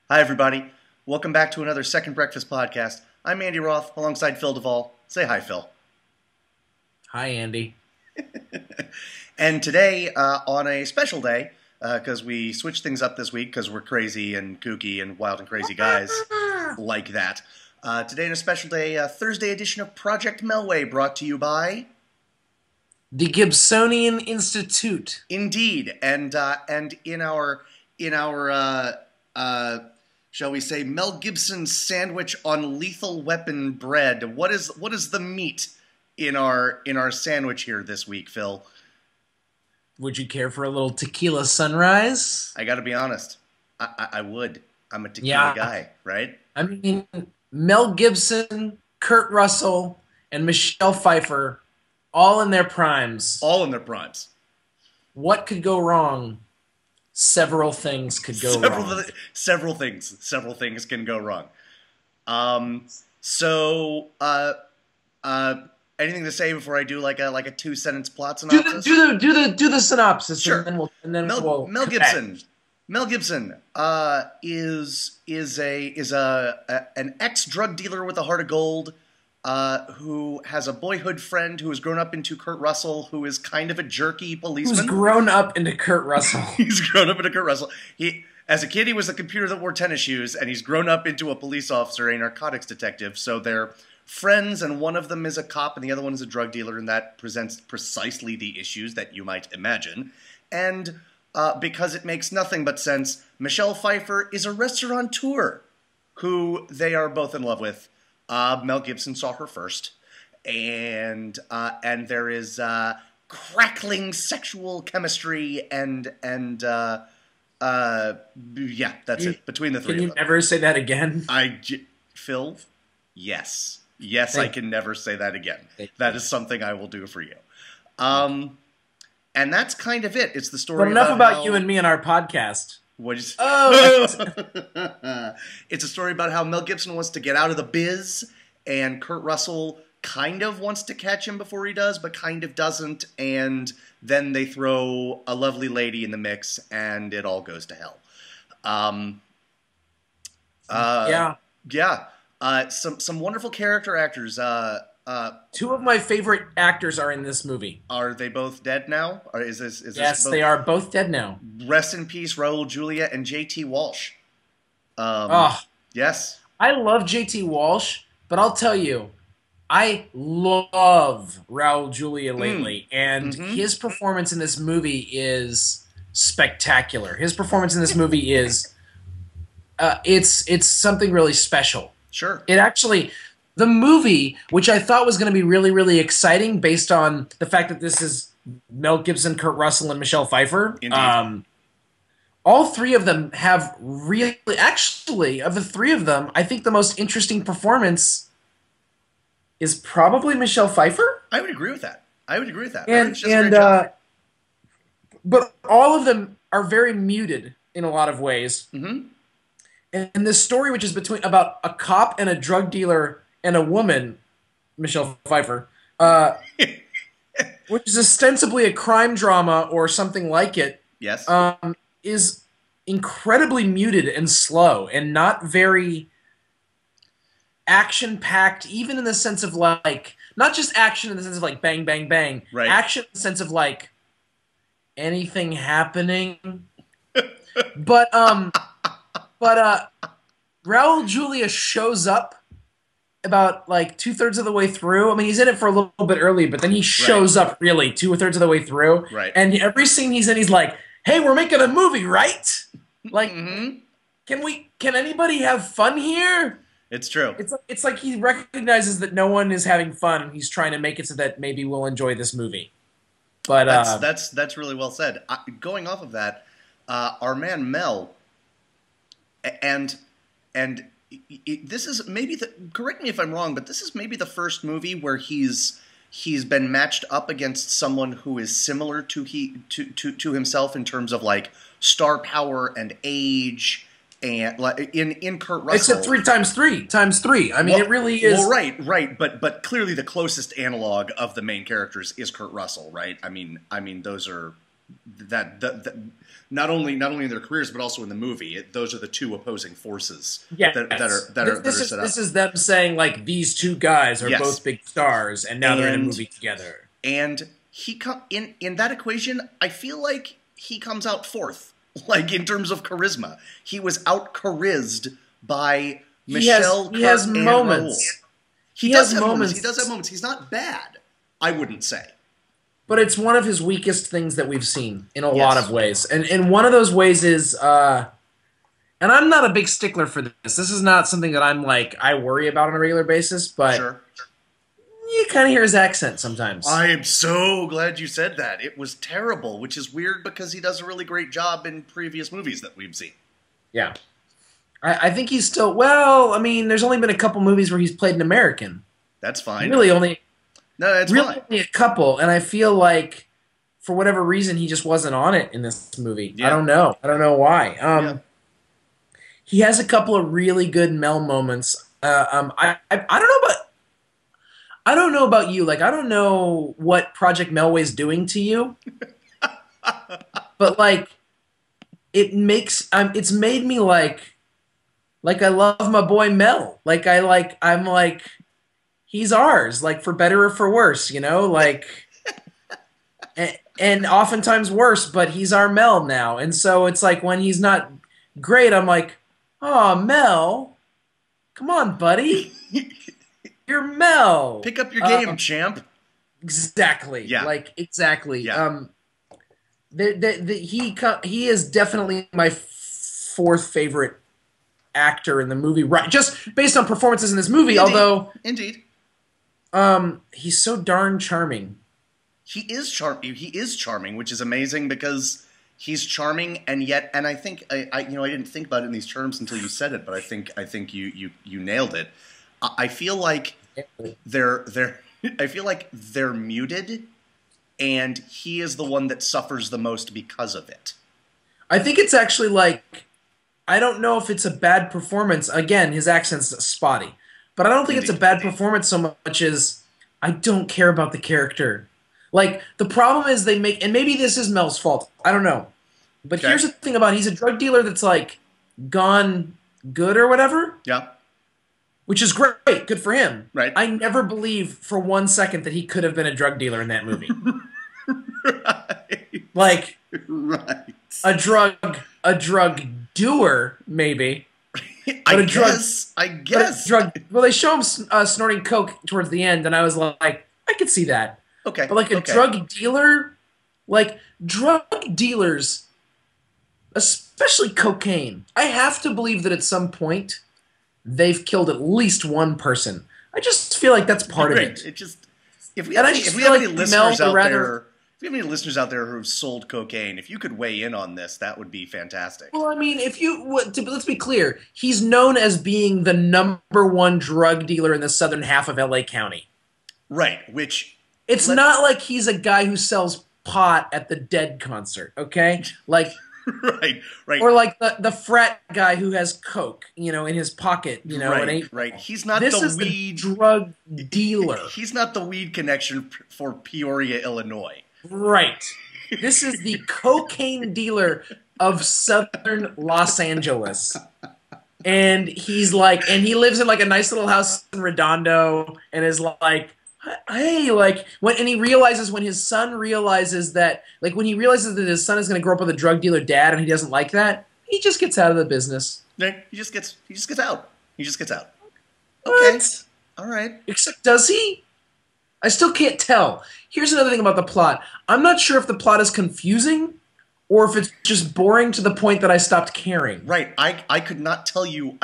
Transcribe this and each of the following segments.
Hi, everybody. Welcome back to another Second Breakfast podcast. I'm Andy Roth alongside Phil Duvall. Say hi, Phil. Hi, Andy. And today, on a special day, because we switched things up this week because we're crazy and kooky and wild and crazy guys like that. Today, on a special day, Thursday edition of Project Melway, brought to you by The Gibsonian Institute. Indeed, and in our shall we say, Mel Gibson sandwich on Lethal Weapon bread. What is the meat in our sandwich here this week, Phil? Would you care for a little Tequila Sunrise? I got to be honest, I would. I'm a tequila guy, right? I mean, Mel Gibson, Kurt Russell, and Michelle Pfeiffer, all in their primes. All in their primes. What could go wrong? Several things could go wrong. Several things can go wrong. Anything to say before I do like a 2-sentence plot synopsis? Do the synopsis. Sure. And then Mel Gibson. Mel Gibson is an ex-drug dealer with a heart of gold who has a boyhood friend who has grown up into Kurt Russell, who is kind of a jerky policeman. Who's grown up into Kurt Russell. He's grown up into Kurt Russell. As a kid, he was a computer that wore tennis shoes, and he's grown up into a police officer, a narcotics detective. So they're friends, and one of them is a cop, and the other one is a drug dealer, and that presents precisely the issues that you might imagine. And because it makes nothing but sense, Michelle Pfeiffer is a restaurateur who they are both in love with. Mel Gibson saw her first, and there is crackling sexual chemistry and yeah, that's it between the three. Can you never say that again? Phil, yes, I can never say that again. That is something I will do for you. And that's kind of it. It's the story. But enough about you and me and our podcast. What is? Oh, it's a story about how Mel Gibson wants to get out of the biz, and Kurt Russell kind of wants to catch him before he does, but kind of doesn't, and then they throw a lovely lady in the mix, and it all goes to hell. Some wonderful character actors. Two of my favorite actors are in this movie. Are they both dead now? Or is yes, they are both dead now. Rest in peace, Raul Julia and J.T. Walsh. Yes. I love J.T. Walsh, but I'll tell you, I love Raul Julia lately, and his performance in this movie is spectacular. His performance in this movie is it's something really special. Sure. It actually, the movie, which I thought was going to be really, really exciting based on the fact that this is Mel Gibson, Kurt Russell, and Michelle Pfeiffer. Indeed. All three of them have really, actually, of the three of them, I think the most interesting performance is probably Michelle Pfeiffer. I would agree with that. But all of them are very muted in a lot of ways. Mm-hmm. And this story, which is about a cop and a drug dealer and a woman, Michelle Pfeiffer, which is ostensibly a crime drama or something like it, yes, is incredibly muted and slow and not very action-packed, even in the sense of like, not just action in the sense of like bang, bang, bang, right. Action in the sense of like anything happening. but Raul Julia shows up about like 2/3 of the way through. I mean, he's in it for a little bit early, but then he shows up really 2/3 of the way through. Right. And every scene he's in, he's like, "Hey, we're making a movie, right? Like, can anybody have fun here?" It's true. It's like he recognizes that no one is having fun, and he's trying to make it so that maybe we'll enjoy this movie. But that's really well said. Going off of that, our man Mel, and this is maybe correct me if I'm wrong, but this is maybe the first movie where he's been matched up against someone who is similar to himself in terms of like star power and age. And like in Kurt Russell, it's a 3x3. I mean, it really is. Well, right. But clearly, the closest analog of the main characters is Kurt Russell, right? I mean, those are that not only in their careers but also in the movie. Those are the two opposing forces that are set up. This is them saying like these two guys are both big stars and now they're in a movie together. And he in that equation, I feel like he comes out fourth. Like in terms of charisma, he was out charismed by Michelle. He has moments. He does have moments. He does have moments. He's not bad, I wouldn't say. But it's one of his weakest things that we've seen in a lot of ways. And one of those ways is, and I'm not a big stickler for this. This is not something that I'm like, I worry about on a regular basis, but you kind of hear his accent sometimes. I am so glad you said that. It was terrible, which is weird because he does a really great job in previous movies that we've seen. Yeah. I think he's still, well, I mean, there's only been a couple movies where he's played an American. That's fine. Really only... No, that's fine. Only a couple, and I feel like for whatever reason he just wasn't on it in this movie. Yeah. I don't know why. He has a couple of really good Mel moments. I don't know about you. Like I don't know what Project Melway is doing to you, but like it's made me like I love my boy Mel. I'm like. He's ours, like for better or for worse, you know, like, and oftentimes worse, but he's our Mel now. And so it's like when he's not great, I'm like, oh, Mel, come on, buddy. You're Mel. Pick up your game, champ. Exactly. Yeah. Like, exactly. Yeah. He is definitely my fourth favorite actor in the movie, right? Just based on performances in this movie, although... Indeed. He's so darn charming. He is charming, which is amazing because he's charming, and I think I didn't think about it in these terms until you said it, but I think you nailed it. I feel like they're muted, and he is the one that suffers the most because of it. I think it's actually like, I don't know if it's a bad performance. Again, his accent's spotty. But I don't think it's a bad performance so much as I don't care about the character. Like, the problem is they make... And maybe this is Mel's fault. I don't know. But here's the thing about he's a drug dealer that's, like, gone good or whatever. Yeah. Which is great. Good for him. Right. I never believe for 1 second that he could have been a drug dealer in that movie. Right. Like... Right. A drug doer, maybe... I guess. Well, they show him snorting coke towards the end, and I was like, I could see that. Okay. But like a drug dealer, like drug dealers, especially cocaine, I have to believe that at some point they've killed at least one person. I just feel like that's part of it. It just if we have any listeners out there who've sold cocaine, if you could weigh in on this, that would be fantastic. Well, I mean, let's be clear, he's known as being the #1 drug dealer in the southern half of LA County. Right, which... It's not like he's a guy who sells pot at the Dead concert, okay? Like... Right. Or like the frat guy who has coke, in his pocket, Right. He's not the weed drug dealer. He's not the weed connection for Peoria, Illinois. Right. This is the cocaine dealer of southern Los Angeles. And he lives in like a nice little house in Redondo and is like, hey, like, when his son realizes that his son is going to grow up with a drug dealer dad and he doesn't like that, he just gets out of the business. Yeah, he just gets out. Okay. What? All right. Except, does he? I still can't tell. Here's another thing about the plot. I'm not sure if the plot is confusing or if it's just boring to the point that I stopped caring. Right. I could not tell you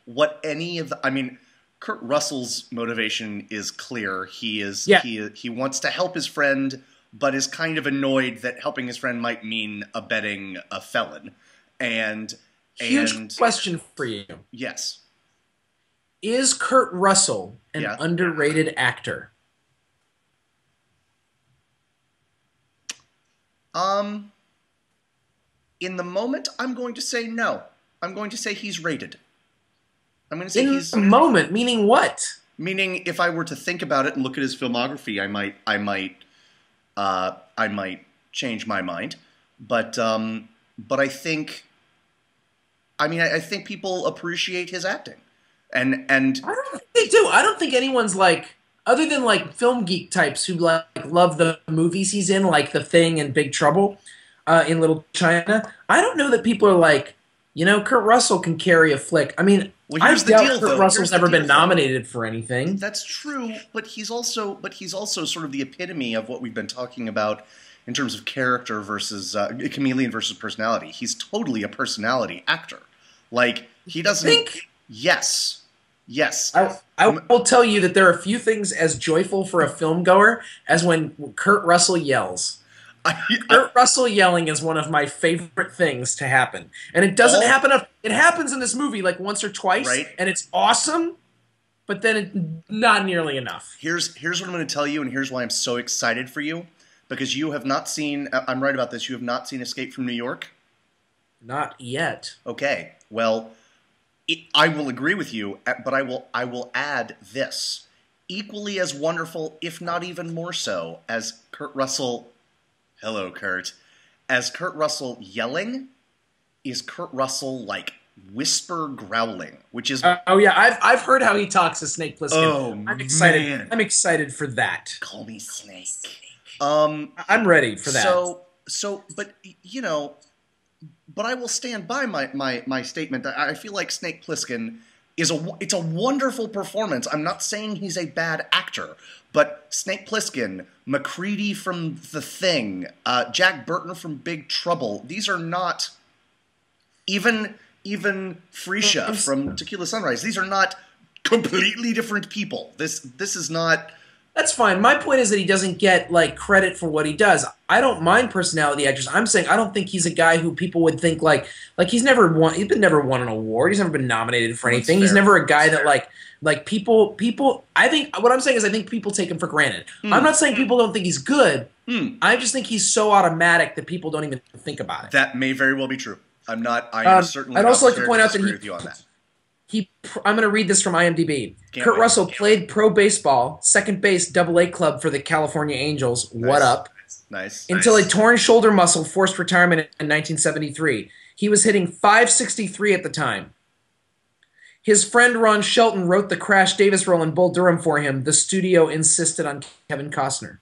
what any of the... I mean, Kurt Russell's motivation is clear. He wants to help his friend, but is kind of annoyed that helping his friend might mean abetting a felon. Huge question for you. Yes. Is Kurt Russell an underrated actor? In the moment, I'm going to say no. I'm going to say he's rated. I'm going to say he's... In the moment, meaning what? Meaning, if I were to think about it and look at his filmography, I might change my mind, but I think, I think people appreciate his acting, and I don't think they do. I don't think anyone's like, other than like film geek types who like love the movies he's in, like The Thing and Big Trouble in Little China. I don't know that people are like, you know, Kurt Russell can carry a flick. I mean, I doubt Kurt Russell's ever been nominated for anything. That's true, but he's also sort of the epitome of what we've been talking about in terms of character versus chameleon versus personality. He's totally a personality actor. Like, he doesn't think. Yes. I will tell you that there are a few things as joyful for a film goer as when Kurt Russell yells. Kurt Russell yelling is one of my favorite things to happen. And it doesn't happen. It happens in this movie like once or twice, right? And it's awesome, but then not nearly enough. Here's what I'm going to tell you, and here's why I'm so excited for you. Because you have not seen, I'm right about this, you have not seen Escape from New York? Not yet. Okay, well, I will agree with you, but I will add this. Equally as wonderful, if not even more so, as Kurt Russell, hello Kurt, as Kurt Russell yelling, is Kurt Russell like whisper growling, which is... oh yeah, I've heard how he talks to Snake Plissken. Oh, I'm excited. Man. I'm excited for that. Call me Snake. I'm ready for that. But you know, but I will stand by my statement. I feel like Snake Plissken it's a wonderful performance. I'm not saying he's a bad actor, but Snake Plissken, MacReady from The Thing, Jack Burton from Big Trouble. These are not even Freesia from Tequila Sunrise. These are not completely different people. This is not. That's fine. My point is that he doesn't get like credit for what he does. I don't mind personality actors. I'm saying I don't think he's a guy who people would think like he's never won an award. He's never been nominated for anything. He's never a guy that like people I think what I'm saying is I think people take him for granted. I'm not saying people don't think he's good. I just think he's so automatic that people don't even think about it. That may very well be true. I'm certainly I'd also like to point out that with you on that. I'm going to read this from IMDb. Kurt Russell played pro baseball, second base, Double-A club for the California Angels. Nice. What up? Nice. Until a torn shoulder muscle forced retirement in 1973. He was hitting .563 at the time. His friend Ron Shelton wrote the Crash Davis role in Bull Durham for him. The studio insisted on Kevin Costner.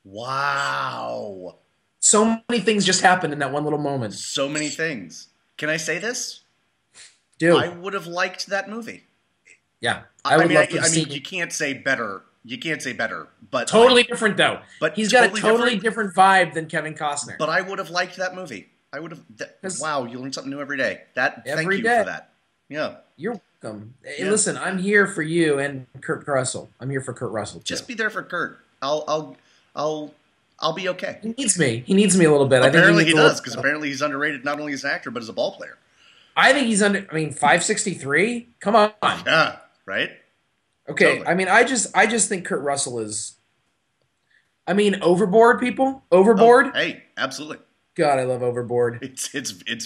Wow. So many things just happened in that one little moment. So many things. Can I say this? Dude. I would have liked that movie. Yeah. I mean, you can't say better. You can't say better. But totally different, though. But he's got a totally different vibe than Kevin Costner. But I would have liked that movie. I would have. Wow, you learn something new every day. Thank you for that. Yeah. You're welcome. Hey, listen, I'm here for you and Kurt Russell. I'm here for Kurt Russell, too. Just be there for Kurt. I'll be okay. He needs me. He needs me a little bit. Apparently he does, because apparently he's underrated not only as an actor, but as a ball player. I think he's under. I mean, .563. Come on. Yeah. Right. Okay. Totally. I mean, I just think Kurt Russell is. I mean, Overboard, people. Overboard. Oh, hey, absolutely. God, I love Overboard. It's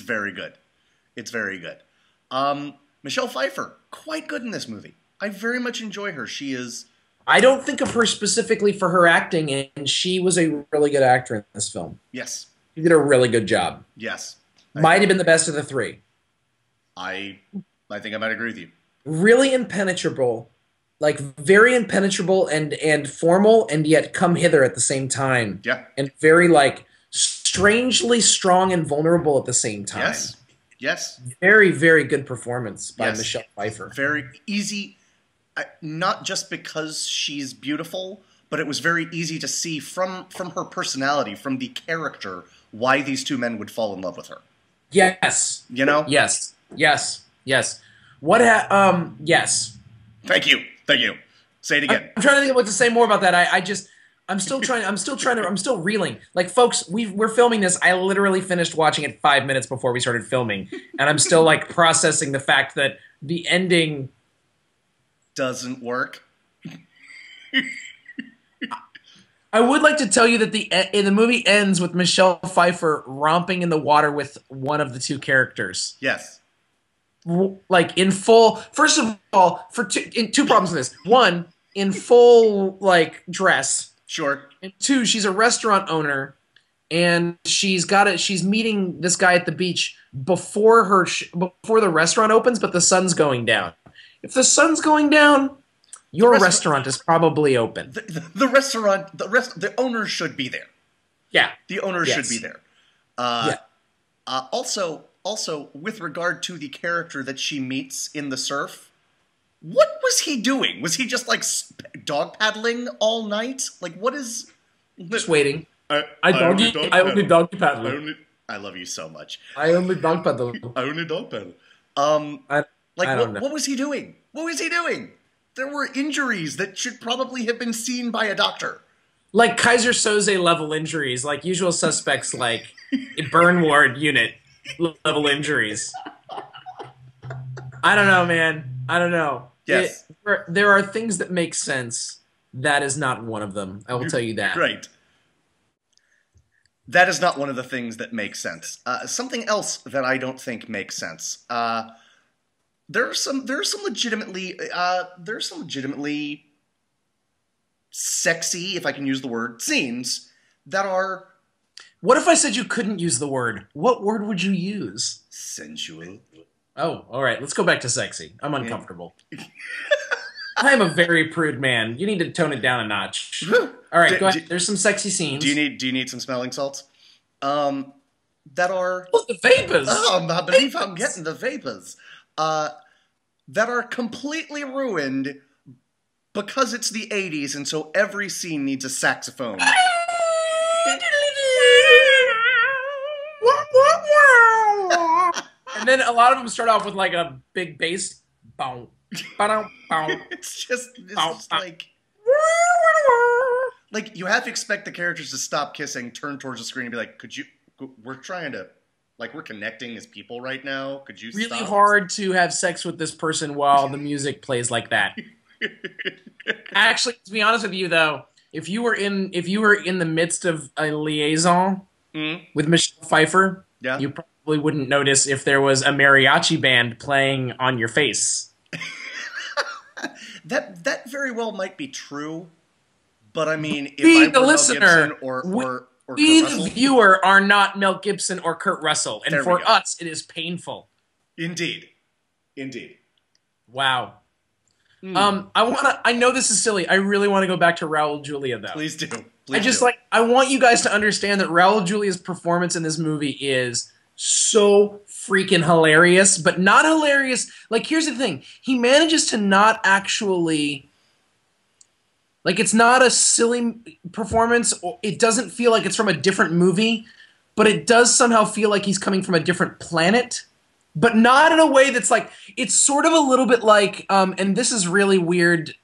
very good. It's very good. Michelle Pfeiffer, quite good in this movie. I very much enjoy her. She is. I don't think of her specifically for her acting, and she was a really good actor in this film. Yes. She did a really good job. Yes. Might have been the best of the three. I think I might agree with you. Really impenetrable, like very impenetrable and formal, and yet come hither at the same time. Yeah. And very like strangely strong and vulnerable at the same time. Yes. Yes. Very, very good performance by Michelle Pfeiffer. Very easy, not just because she's beautiful, but it was very easy to see from her personality, from the character, why these two men would fall in love with her. Yes. You know? Yes. Yes. Yes. Yes. Thank you. Say it again. I'm trying to think of what to say more about that. I'm still reeling. Like, folks, we're filming this. I literally finished watching it 5 minutes before we started filming, and I'm still like processing the fact that the ending doesn't work. I would like to tell you that the movie ends with Michelle Pfeiffer romping in the water with one of the two characters. Yes. Like in full. First of all, two problems with this. One, in full like dress, Sure. And 2, she's a restaurant owner, and she's meeting this guy at the beach before before the restaurant opens, but the sun's going down. If the sun's going down, your restaurant is probably open. The owner should be there. Yeah. The owner should be there. Also, with regard to the character that she meets in the surf, what was he doing? Was he just like dog paddling all night? Like, what is? Just waiting. I only dog paddle. I love you so much. I only dog paddle. I only dog paddle. What was he doing? What was he doing? There were injuries that should probably have been seen by a doctor. Like Kaiser Soze level injuries, like Usual Suspects, like burn ward unit level injuries. I don't know, man. I don't know. Yes. There are things that make sense. That is not one of them. I will tell you that. Right. That is not one of the things that make sense. Something else that I don't think makes sense. There are some legitimately sexy, if I can use the word, scenes that are. What if I said you couldn't use the word? What word would you use? Sensual. Oh, all right. Let's go back to sexy. I'm uncomfortable. I am a very prude man. You need to tone it down a notch. All right, go ahead. There's some sexy scenes. Do you need some smelling salts? That are. Oh, the vapors. Oh, I believe I'm getting the vapors. That are completely ruined because it's the 80s, and so every scene needs a saxophone. And then a lot of them start off with like a big bass. Bow, bow, bow. It's just like you have to expect the characters to stop kissing, turn towards the screen, and be like, "Could you? We're trying to, we're connecting as people right now. Could you?" Really hard to have sex with this person while the music plays like that. Actually, to be honest with you, though, if you were in the midst of a liaison with Michelle Pfeiffer, you probably wouldn't notice if there was a mariachi band playing on your face. That very well might be true, but I mean, if we, I the were listener, Mel Gibson or we, Kurt Russell, the viewer, are not Mel Gibson or Kurt Russell, and for us, it is painful. Indeed. Wow. I know this is silly. I really want to go back to Raul Julia, though. Please do. I want you guys to understand that Raul Julia's performance in this movie is so freaking hilarious, but not hilarious. Like, here's the thing. He manages to not actually, like, it's not a silly performance. It doesn't feel like it's from a different movie, but it does somehow feel like he's coming from a different planet. But not in a way that's like, it's sort of a little bit like, and this is really weird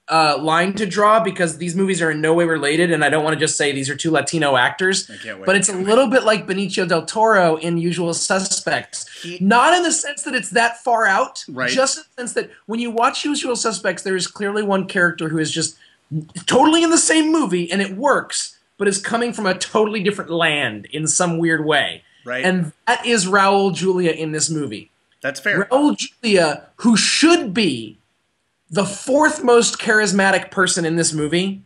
line to draw because these movies are in no way related, and I don't want to just say these are two Latino actors, but it's a little bit like Benicio del Toro in Usual Suspects. Not in the sense that it's that far out, just in the sense that when you watch Usual Suspects, there is clearly one character who is just totally in the same movie, and it works, but is coming from a totally different land in some weird way. Right. And that is Raul Julia in this movie. That's fair. Raul Julia, who should be the fourth most charismatic person in this movie,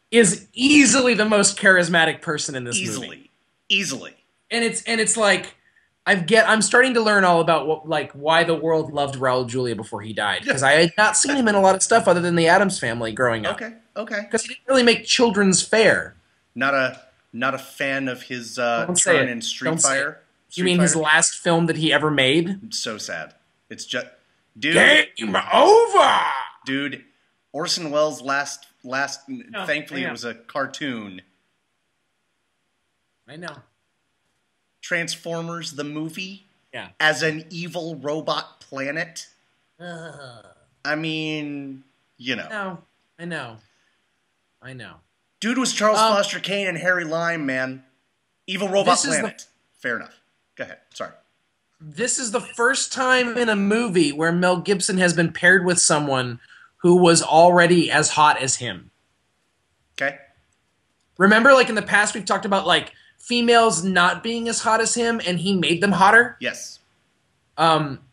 is easily the most charismatic person in this movie. Easily. And it's like I'm starting to learn all about why the world loved Raul Julia before he died, because I had not seen him in a lot of stuff other than the Addams Family growing up. Okay. Because he didn't really make children's fare. Not a fan of his turn in Street Fighter. You mean his last film that he ever made? It's so sad. It's just, dude. Game over, dude. Orson Welles' last. Thankfully, it was a cartoon. I know. Transformers the movie. Yeah. As an evil robot planet. I mean, you know. I know. Dude was Charles Foster Kane and Harry Lime, man. Evil robot planet. Fair enough. Go ahead. Sorry. This is the first time in a movie where Mel Gibson has been paired with someone who was already as hot as him. Okay. Remember, like in the past, we've talked about like females not being as hot as him, and he made them hotter? Yes.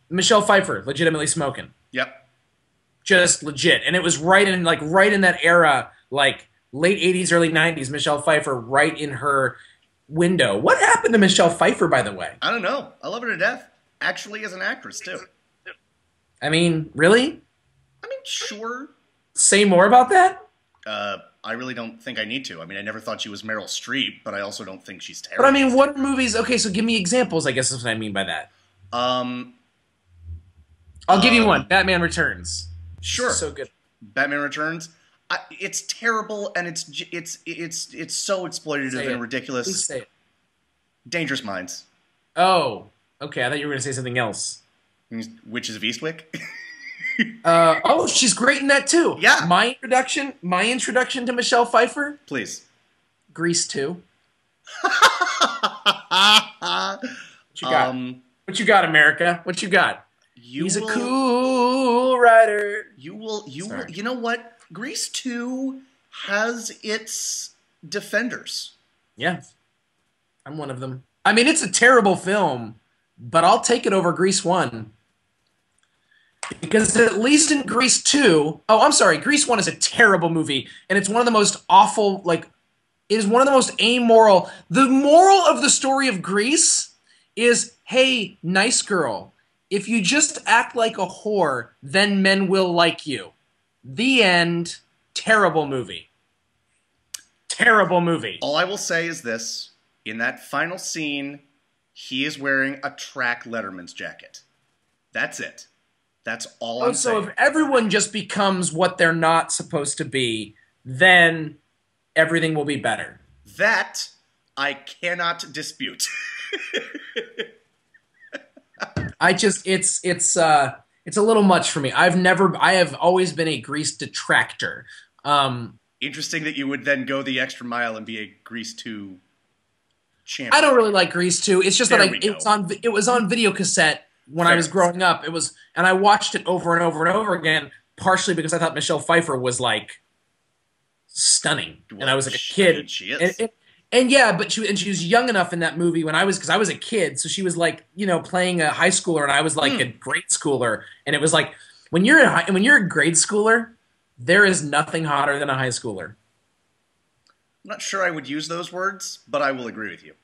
Michelle Pfeiffer, legitimately smoking. Yep. Just legit. And it was right in that era, like late 80s, early 90s, Michelle Pfeiffer right in her window. What happened to Michelle Pfeiffer, by the way? I don't know. I love her to death. Actually, as an actress, too. I mean, really? I mean, sure. Say more about that? I really don't think I need to. I mean, I never thought she was Meryl Streep, but I also don't think she's terrible. But I mean, what movies? Okay, so give me examples, I guess is what I mean by that. Um, I'll give you one. Batman Returns. Sure. So good. Batman Returns. It's terrible, and it's so exploitative and ridiculous. Please say it. Dangerous Minds. Oh, okay. I thought you were going to say something else. Witches of Eastwick. Oh, she's great in that too. Yeah. My introduction to Michelle Pfeiffer. Please. Grease 2. What you got? What you got, America? What you got? He's a cool writer. You know what? Grease 2 has its defenders. Yeah. I'm one of them. I mean, it's a terrible film, but I'll take it over Grease 1. Because at least in Grease 2... Oh, I'm sorry. Grease 1 is a terrible movie, and it's one of the most awful, it is one of the most amoral... The moral of the story of Grease is, hey, nice girl, if you just act like a whore, then men will like you. The end. Terrible movie. Terrible movie. All I will say is this. In that final scene, he is wearing a track Letterman's jacket. That's it. That's all I'm saying. So if everyone just becomes what they're not supposed to be, then everything will be better. That I cannot dispute. It's a little much for me. I have always been a Grease detractor. Interesting that you would then go the extra mile and be a Grease 2 champion. I don't really like Grease 2. It's just it was on video cassette when I was growing up. And I watched it over and over and over again, partially because I thought Michelle Pfeiffer was stunning, and I was a kid. I mean, she is. And yeah, but she was young enough in that movie because I was a kid, so she was playing a high schooler, and I was a grade schooler, and it was when you're a grade schooler, there is nothing hotter than a high schooler. I'm not sure I would use those words, but I will agree with you.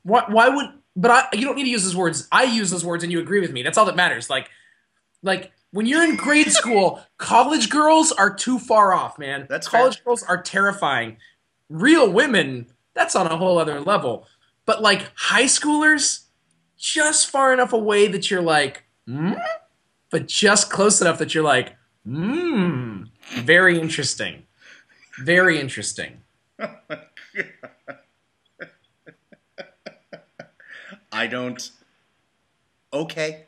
Why would? But you don't need to use those words. I use those words, and you agree with me. That's all that matters. When you're in grade school, college girls are too far off, man. College girls are terrifying. Real women, that's on a whole other level. But high schoolers, just far enough away that you're but just close enough that you're very interesting. Very interesting. I don't. Okay.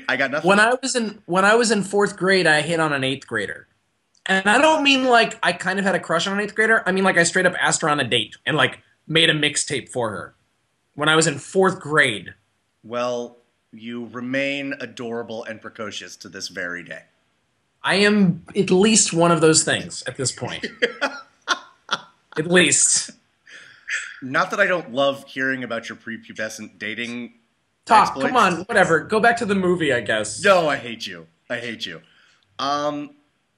I got nothing. When I was in 4th grade, I hit on an 8th grader. And I don't mean I kind of had a crush on an 8th grader. I mean I straight up asked her on a date and made a mixtape for her when I was in 4th grade. Well, you remain adorable and precocious to this very day. I am at least one of those things at this point. At least. Not that I don't love hearing about your prepubescent dating exploits. Come on, whatever. Go back to the movie, I guess. No, I hate you.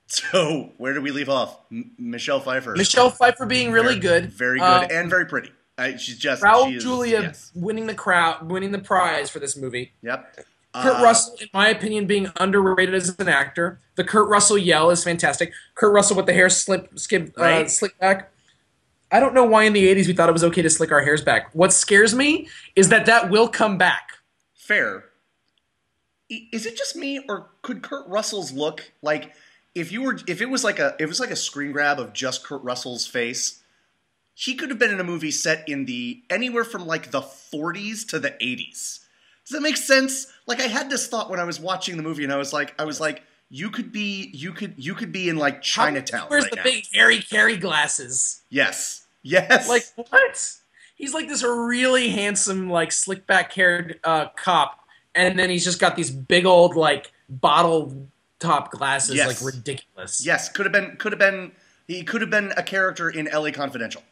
So, where do we leave off? Michelle Pfeiffer. Michelle Pfeiffer being really good. Very good and very pretty. Raul Julia winning the prize for this movie. Yep. Kurt Russell, in my opinion, being underrated as an actor. The Kurt Russell yell is fantastic. Kurt Russell with the hair slick back. I don't know why in the 80s we thought it was okay to slick our hairs back. What scares me is that will come back. Fair. Is it just me, or could Kurt Russell's look if it was like a screen grab of just Kurt Russell's face, he could have been in a movie set in anywhere from the 40s to the 80s. Does that make sense? I had this thought when I was watching the movie, and I was like, you could be in Chinatown. Where's the big Harry Carey glasses? Yes. What? He's this really handsome, slick back haired cop, and then he's just got these big old bottle top glasses, yes. Ridiculous. Yes, he could have been a character in LA Confidential.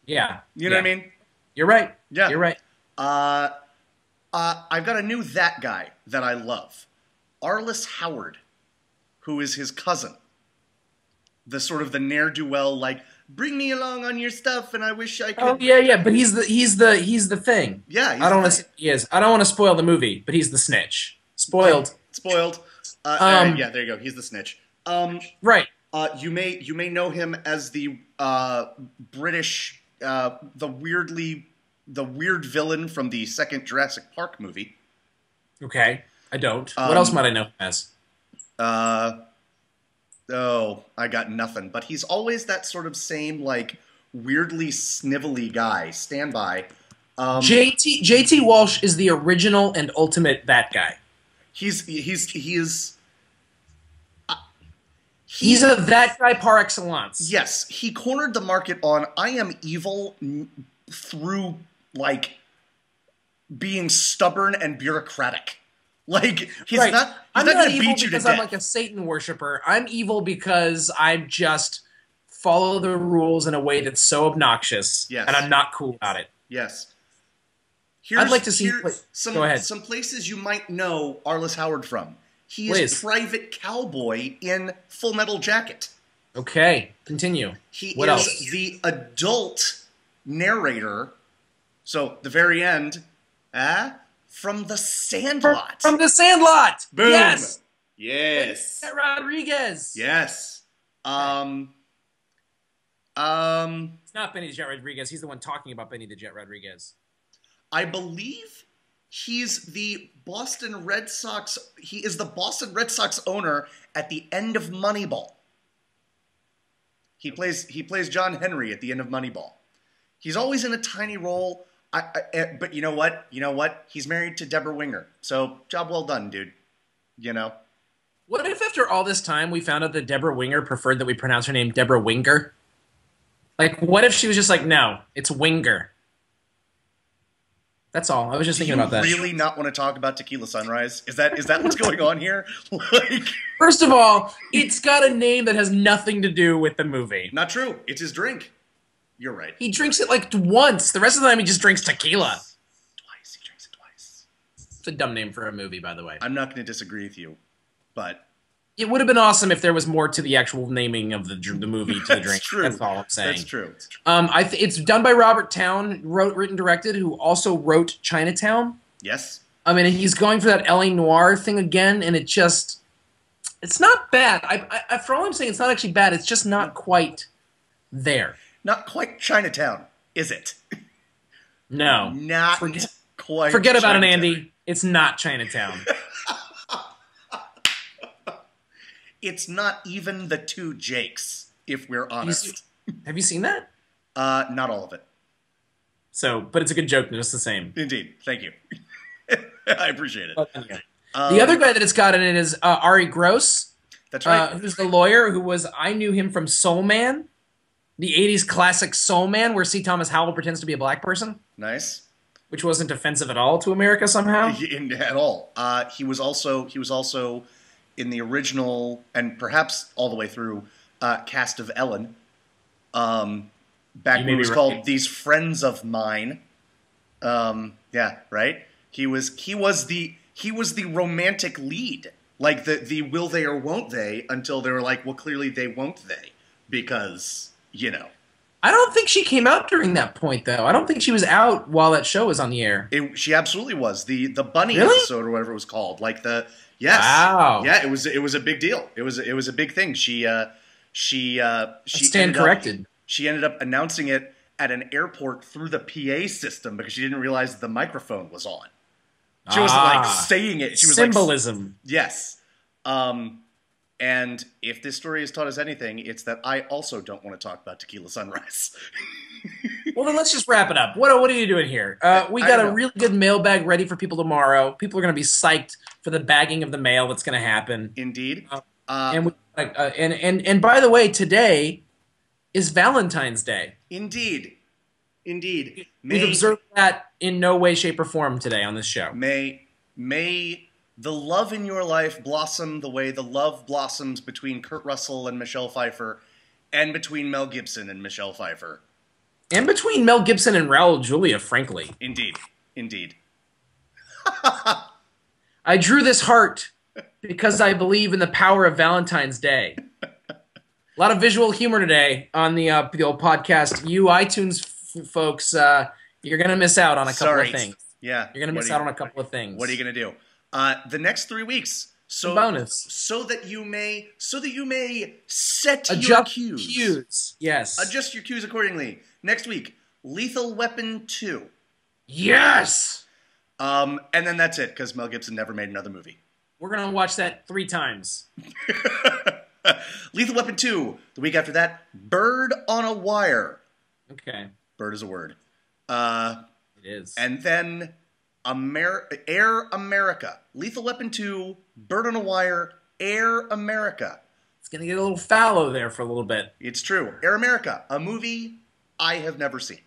Yeah. You know what I mean? You're right. Yeah. You're right. I've got a new that guy that I love. Arliss Howard, who is his cousin. the sort of the ne'er-do-well, like, bring me along on your stuff, and I wish I could. Oh yeah, but he's the thing. Yeah, I don't want to. He is. I don't want to spoil the movie, but he's the snitch. Spoiled. Spoiled. Yeah, there you go. He's the snitch. Right. You may know him as the British, the weird villain from the second Jurassic Park movie. Okay, I don't. What else might I know him as? Oh, I got nothing. But he's always that sort of same, like, weirdly snivelly guy. Stand by. J.T. Walsh is the original and ultimate that guy. He's a that guy par excellence. Yes, he cornered the market on I am evil through, like, being stubborn and bureaucratic. Like, he's right. not I'm going not to evil beat you to because death. I'm like a Satan worshiper. I'm evil because I just follow the rules in a way that's so obnoxious, Yes. and I'm not cool about it. Yes. I'd like to see. Go ahead. Some places you might know Arliss Howard from. He is Please. Private Cowboy in Full Metal Jacket. Okay, continue. What else? The adult narrator. So, the very end, from The Sandlot. From The Sandlot! Boom! Yes! Yes. Rodriguez! Yes. It's not Benny the Jet Rodriguez. He's the one talking about Benny the Jet Rodriguez. I believe he's the Boston Red Sox. He is the Boston Red Sox owner at the end of Moneyball. He plays John Henry at the end of Moneyball. He's always in a tiny role. But you know what? He's married to Deborah Winger. So job well done, dude. You know. What if after all this time we found out that Deborah Winger preferred that we pronounce her name Deborah Winger? Like, what if she was just like, no, it's Winger? That's all. I was just thinking about that. Do you really not want to talk about Tequila Sunrise? Is that what's going on here? Like, first of all, it's got a name that has nothing to do with the movie. Not true. It's his drink. You're right. He drinks it like once. The rest of the time he just drinks tequila. Twice. He drinks it twice. It's a dumb name for a movie, by the way. I'm not going to disagree with you, but it would have been awesome if there was more to the actual naming of the movie to the drink. True. That's all I'm saying. That's true. It's done by Robert Towne, written, directed, who also wrote Chinatown. Yes. I mean, he's going for that LA noir thing again, and it's not bad. For all I'm saying, it's not actually bad. It's just not quite there. Not quite Chinatown, is it? No. Not quite. Forget about Chinatown. it, Andy. It's not Chinatown. It's not even the two Jakes, if we're honest. Have you seen that? Not all of it. But it's a good joke just the same. Indeed. Thank you. I appreciate it. The other guy that it's got in it is Ari Gross. That's right. Who's the lawyer I knew him from Soul Man, the 80s classic Soul Man, where C. Thomas Howell pretends to be a black person. Nice. Which wasn't offensive at all to America somehow. At all. He was also in the original, and perhaps all the way through, cast of Ellen. Back when it was called These Friends of Mine. Yeah, right? He was the romantic lead. Like the will they or won't they, until they were like, well, clearly they won't they. Because, you know. I don't think she came out during that point, though. I don't think she was out while that show was on the air. She absolutely was. The bunny really? episode or whatever it was called. Yes. Wow. Yeah, it was a big deal. It was a big thing. She stand corrected. She ended up announcing it at an airport through the PA system because she didn't realize the microphone was on. She wasn't like saying it. She was symbolism. Yes. And if this story has taught us anything, it's that I also don't want to talk about Tequila Sunrise. Well, then let's just wrap it up. What are you doing here? We got a really good mailbag ready for people tomorrow. People are going to be psyched for the bagging of the mail that's going to happen. Indeed. And by the way, today is Valentine's Day. Indeed. We've observed that in no way, shape, or form today on this show. May the love in your life blossom the way the love blossoms between Kurt Russell and Michelle Pfeiffer, and between Mel Gibson and Michelle Pfeiffer. And between Mel Gibson and Raul Julia, frankly. Indeed. I drew this heart because I believe in the power of Valentine's Day. A lot of visual humor today on the old podcast. You iTunes folks, you're going to miss out on a couple of things. Yeah. You're going to miss out on a couple of things. What are you going to do? The next 3 weeks. Bonus. So that you may set Adjust your cues. Yes. Adjust your cues accordingly. Next week, Lethal Weapon 2. Yes! And then that's it, because Mel Gibson never made another movie. We're going to watch that 3 times. Lethal Weapon 2. The week after that, Bird on a Wire. Okay. Bird is a word. It is. And then Air America. Lethal Weapon 2, Bird on a Wire, Air America. It's going to get a little fallow there for a little bit. It's true. Air America, a movie I have never seen.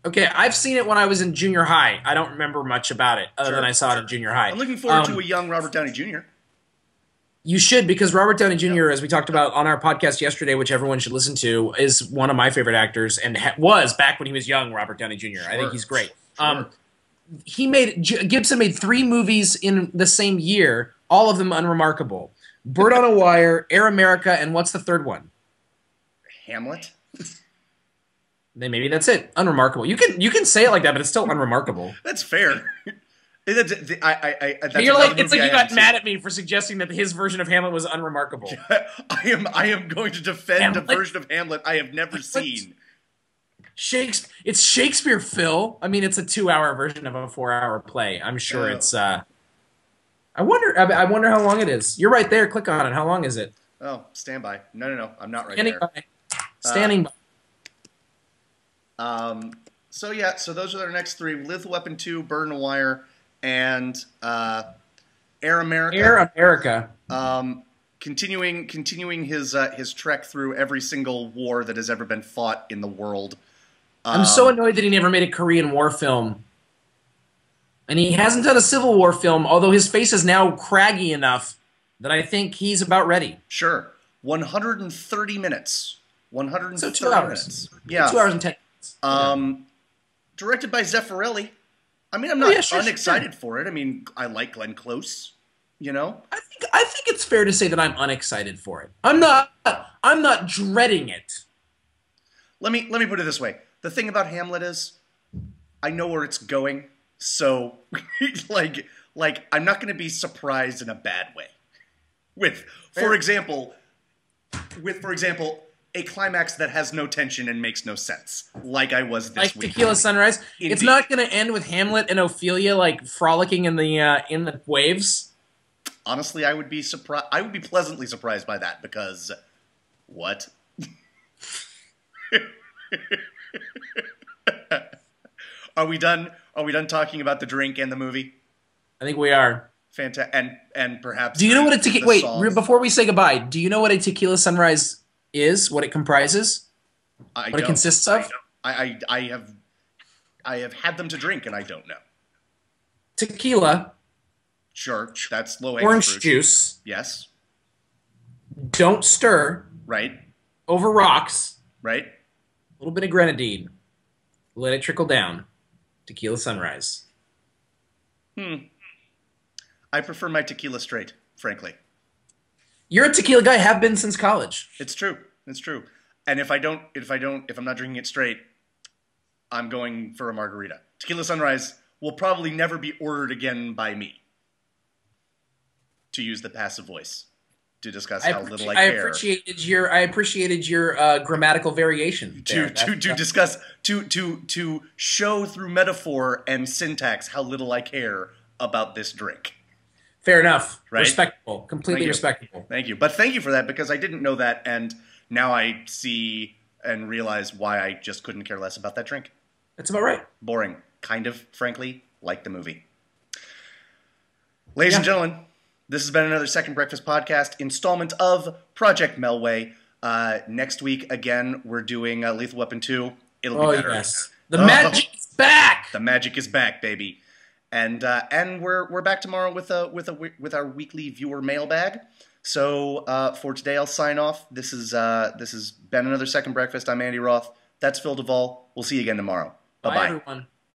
Okay, I've seen it when I was in junior high. I don't remember much about it other than I saw it in junior high. I'm looking forward to a young Robert Downey Jr. You should, because Robert Downey Jr., as we talked about on our podcast yesterday, which everyone should listen to, is one of my favorite actors and was back when he was young, Robert Downey Jr. Sure. I think he's great. Sure. Gibson made 3 movies in the same year, all of them unremarkable. Bird on a Wire, Air America, and what's the third one? Hamlet? Then maybe that's it. Unremarkable. You can say it like that, but it's still unremarkable. That's fair. That's you're like, it's like you got mad at me for suggesting that his version of Hamlet was unremarkable. I am going to defend a version of Hamlet I have never seen. It's Shakespeare, Phil. I mean, it's a 2-hour version of a 4-hour play. I'm sure it's. I wonder how long it is. You're right there. Click on it. How long is it? Oh, stand by. No. I'm not right there. Standing by. So yeah. So those are our next 3: Lethal Weapon 2, Bird on a Wire, and Air America. Air America. Continuing his trek through every single war that has ever been fought in the world. I'm so annoyed that he never made a Korean War film. And he hasn't done a Civil War film, although his face is now craggy enough that I think he's about ready. Sure. 130 minutes. 130 so 2 hours. Minutes. Yeah. 2 hours and 10 minutes. Directed by Zeffirelli. I mean, I'm not unexcited for it. I mean, I like Glenn Close, you know? I think it's fair to say that I'm unexcited for it. I'm not dreading it. Let me put it this way. The thing about Hamlet is I know where it's going, so like I'm not going to be surprised in a bad way. For example, a climax that has no tension and makes no sense, like I was this week. Like Tequila Sunrise. Indeed. It's not going to end with Hamlet and Ophelia like frolicking in the waves. Honestly, I would be surprised. I would be pleasantly surprised by that because what? Are we done? Are we done talking about the drink and the movie? I think we are. Fantastic, and perhaps. Do you know what a tequila? Before we say goodbye, do you know what a Tequila Sunrise is? What it comprises? What it consists of? I have had them to drink, and I don't know. Tequila. Sure, that's low hanging orange fruit. Juice. Yes. Don't stir. Right. Over rocks. Right. A little bit of grenadine. Let it trickle down. Tequila Sunrise. I prefer my tequila straight, frankly. You're a tequila guy. Have been since college. It's true. It's true. And if I'm not drinking it straight, I'm going for a margarita. Tequila Sunrise will probably never be ordered again by me. To use the passive voice to discuss how little I care. I appreciated your grammatical variation there. To show through metaphor and syntax how little I care about this drink. Fair enough. Right? Respectable. Completely respectable. Thank you. But thank you for that, because I didn't know that, and now I see and realize why I just couldn't care less about that drink. That's about right. Boring. Kind of, frankly, like the movie. Ladies and gentlemen, this has been another Second Breakfast Podcast installment of Project Melway. Next week, again, we're doing Lethal Weapon 2. It'll be better. Yes. The magic is back! The magic is back, baby. And we're back tomorrow with our weekly viewer mailbag. So for today, I'll sign off. This has been another Second Breakfast. I'm Andy Roth. That's Phil Duvall. We'll see you again tomorrow. Bye-bye. Bye, everyone.